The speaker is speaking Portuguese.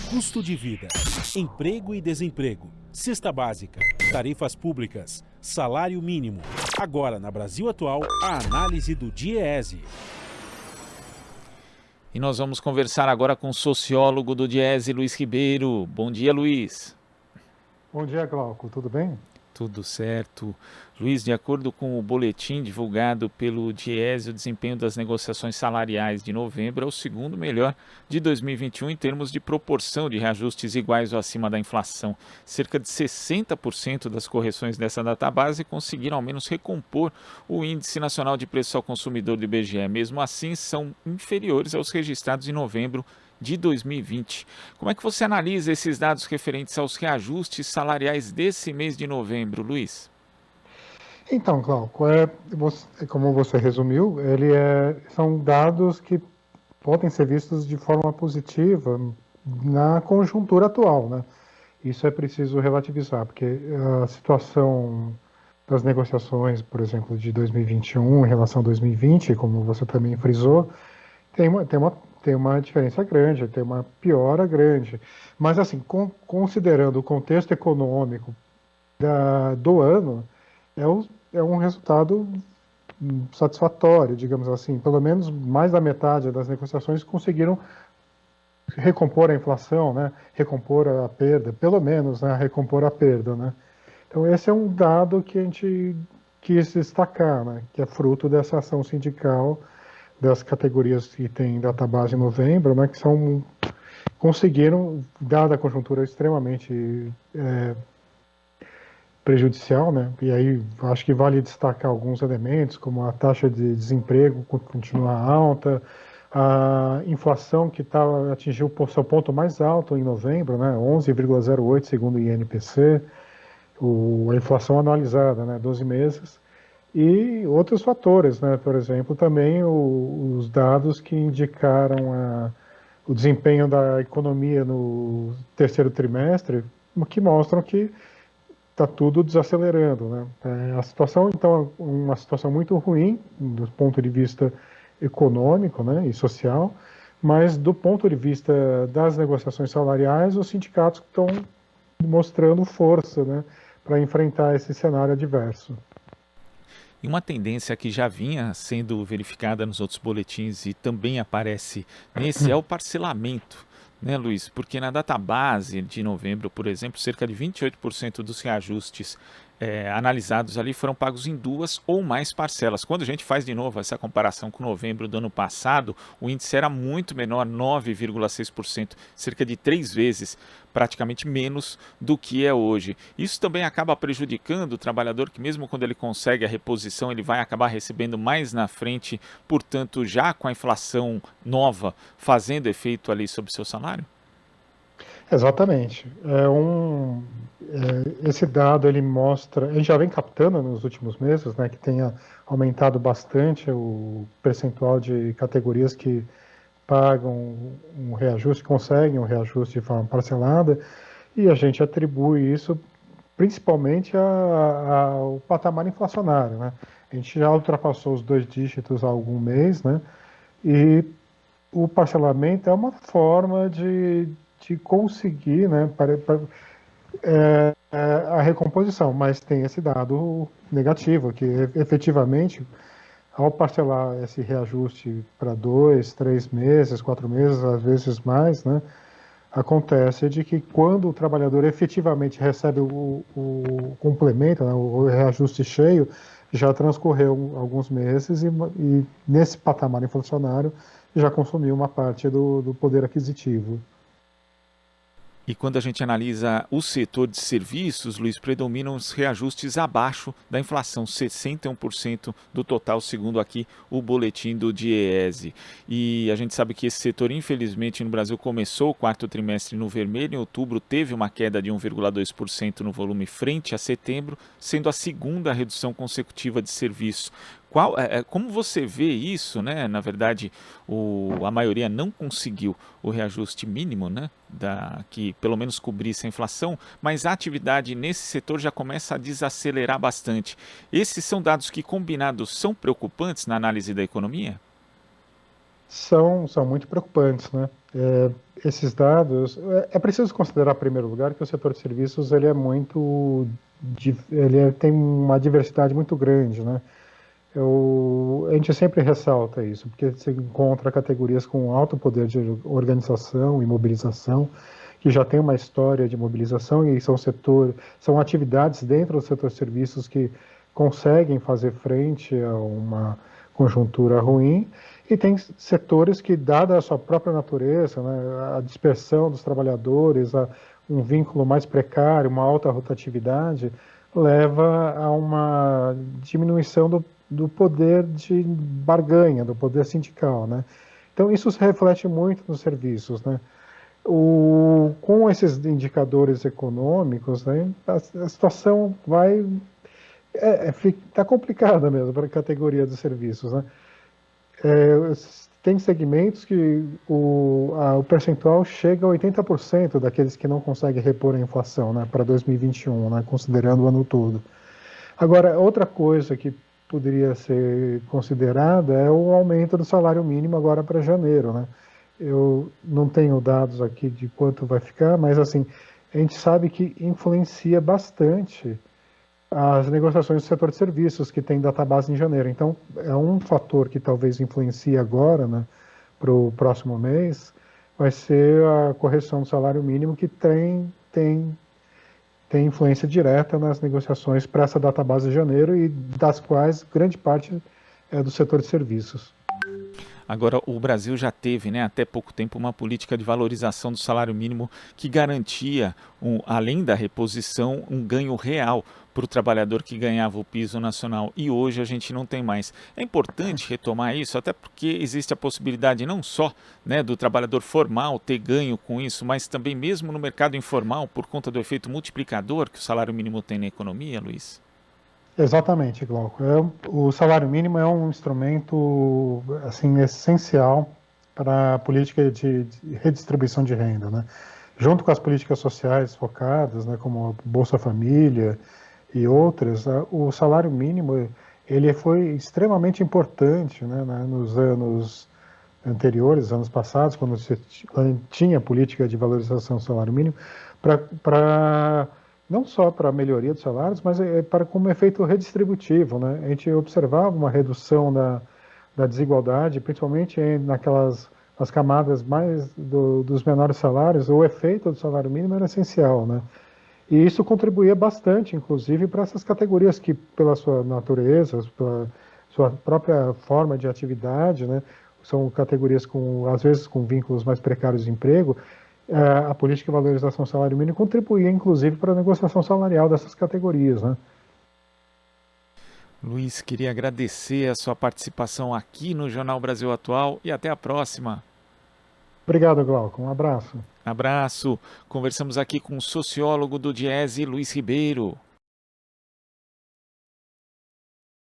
Custo de vida, emprego e desemprego, cesta básica, tarifas públicas, salário mínimo. Agora, na Brasil Atual, a análise do DIEESE. E nós vamos conversar agora com o sociólogo do DIEESE, Luiz Ribeiro. Bom dia, Luiz. Bom dia, Glauco. Tudo bem? Tudo certo. Luiz, de acordo com o boletim divulgado pelo DIEESE, o desempenho das negociações salariais de novembro é o segundo melhor de 2021 em termos de proporção de reajustes iguais ou acima da inflação. Cerca de 60% das correções dessa database conseguiram ao menos recompor o Índice Nacional de Preços ao Consumidor do IBGE. Mesmo assim, são inferiores aos registrados em novembro de 2020. Como é que você analisa esses dados referentes aos reajustes salariais desse mês de novembro, Luiz? Então, Glauco, como você resumiu, são dados que podem ser vistos de forma positiva na conjuntura atual, né? Isso é preciso relativizar, porque a situação das negociações, por exemplo, de 2021 em relação a 2020, como você também frisou, tem uma diferença grande, tem uma piora grande. Mas, assim, considerando o contexto econômico do ano, é um resultado satisfatório, digamos assim. Pelo menos mais da metade das negociações conseguiram recompor a inflação, né? Recompor a perda, pelo menos, né? Recompor a perda, né? Então, esse é um dado que a gente quis destacar, né? Que é fruto dessa ação sindical das categorias que tem database em novembro, né, que conseguiram, dada a conjuntura extremamente prejudicial, né, e aí acho que vale destacar alguns elementos, como a taxa de desemprego continuar alta, a inflação que atingiu o seu ponto mais alto em novembro, né, 11,08 segundo o INPC, a inflação anualizada, né, 12 meses, e outros fatores, né? Por exemplo, também os dados que indicaram o desempenho da economia no terceiro trimestre, que mostram que está tudo desacelerando, né? A situação, então, é uma situação muito ruim do ponto de vista econômico, né, e social, mas do ponto de vista das negociações salariais, os sindicatos estão mostrando força, né, para enfrentar esse cenário adverso. E uma tendência que já vinha sendo verificada nos outros boletins e também aparece nesse é o parcelamento, né, Luiz? Porque na database de novembro, por exemplo, cerca de 28% dos reajustes analisados ali foram pagos em 2 ou mais parcelas. Quando a gente faz de novo essa comparação com novembro do ano passado, o índice era muito menor, 9,6%, cerca de 3 vezes, praticamente menos do que é hoje. Isso também acaba prejudicando o trabalhador, que mesmo quando ele consegue a reposição, ele vai acabar recebendo mais na frente, portanto, já com a inflação nova fazendo efeito ali sobre o seu salário? Exatamente. Esse dado ele mostra, a gente já vem captando nos últimos meses, né, que tenha aumentado bastante o percentual de categorias que pagam um reajuste, conseguem um reajuste de forma parcelada, e a gente atribui isso principalmente ao patamar inflacionário, né? A gente já ultrapassou os 2 dígitos há algum mês, né? E o parcelamento é uma forma de conseguir, né, a recomposição, mas tem esse dado negativo, que efetivamente, ao parcelar esse reajuste para 2, 3 meses, 4 meses, às vezes mais, né, acontece de que quando o trabalhador efetivamente recebe o complemento, né, o reajuste cheio, já transcorreu alguns meses e nesse patamar inflacionário já consumiu uma parte do poder aquisitivo. E quando a gente analisa o setor de serviços, Luiz, predominam os reajustes abaixo da inflação, 61% do total, segundo aqui o boletim do DIEESE. E a gente sabe que esse setor, infelizmente, no Brasil começou o quarto trimestre no vermelho. Em outubro teve uma queda de 1,2% no volume frente a setembro, sendo a segunda redução consecutiva de serviço. Como você vê isso, né? Na verdade, a maioria não conseguiu o reajuste mínimo, né? Que pelo menos cobrisse a inflação, mas a atividade nesse setor já começa a desacelerar bastante. Esses são dados que, combinados, são preocupantes na análise da economia? são muito preocupantes, né? Esses dados, é preciso considerar, em primeiro lugar, que o setor de serviços ele é muito, tem uma diversidade muito grande, né? A gente sempre ressalta isso, porque você encontra categorias com alto poder de organização e mobilização, que já tem uma história de mobilização e são atividades dentro do setor de serviços que conseguem fazer frente a uma conjuntura ruim, e tem setores que, dada a sua própria natureza, né, a dispersão dos trabalhadores, um vínculo mais precário, uma alta rotatividade, leva a uma diminuição do poder de barganha, do poder sindical, né? Então isso se reflete muito nos serviços, né? Com esses indicadores econômicos, né, a situação tá complicada mesmo para a categoria de serviços, né? Tem segmentos que o percentual chega a 80% daqueles que não conseguem repor a inflação, né, para 2021, né, considerando o ano todo. Agora, outra coisa que poderia ser considerada é o aumento do salário mínimo agora para janeiro, né? Eu não tenho dados aqui de quanto vai ficar, mas assim, a gente sabe que influencia bastante as negociações do setor de serviços, que tem database em janeiro. Então, é um fator que talvez influencie agora, né, para o próximo mês, vai ser a correção do salário mínimo, que tem influência direta nas negociações para essa database de janeiro, e das quais grande parte é do setor de serviços. Agora, o Brasil já teve, né, até pouco tempo, uma política de valorização do salário mínimo que garantia, além da reposição, um ganho real para o trabalhador que ganhava o piso nacional. E hoje a gente não tem mais. É importante retomar isso, até porque existe a possibilidade não só, né, do trabalhador formal ter ganho com isso, mas também mesmo no mercado informal, por conta do efeito multiplicador que o salário mínimo tem na economia, Luiz. Exatamente, Glauco. O salário mínimo é um instrumento assim, essencial para a política de redistribuição de renda, né? Junto com as políticas sociais focadas, né, como a Bolsa Família e outras, o salário mínimo ele foi extremamente importante, né, nos anos anteriores, anos passados, quando tinha política de valorização do salário mínimo, para não só para a melhoria dos salários, mas para como efeito redistributivo, né? A gente observava uma redução da desigualdade, principalmente nas camadas mais dos menores salários. O efeito do salário mínimo era essencial, né? E isso contribuía bastante, inclusive, para essas categorias que, pela sua natureza, pela sua própria forma de atividade, né, são categorias às vezes com vínculos mais precários de emprego. A política de valorização do salário mínimo contribuía, inclusive, para a negociação salarial dessas categorias, né? Luiz, queria agradecer a sua participação aqui no Jornal Brasil Atual e até a próxima. Obrigado, Glauco. Um abraço. Abraço. Conversamos aqui com o sociólogo do DIEESE, Luiz Ribeiro.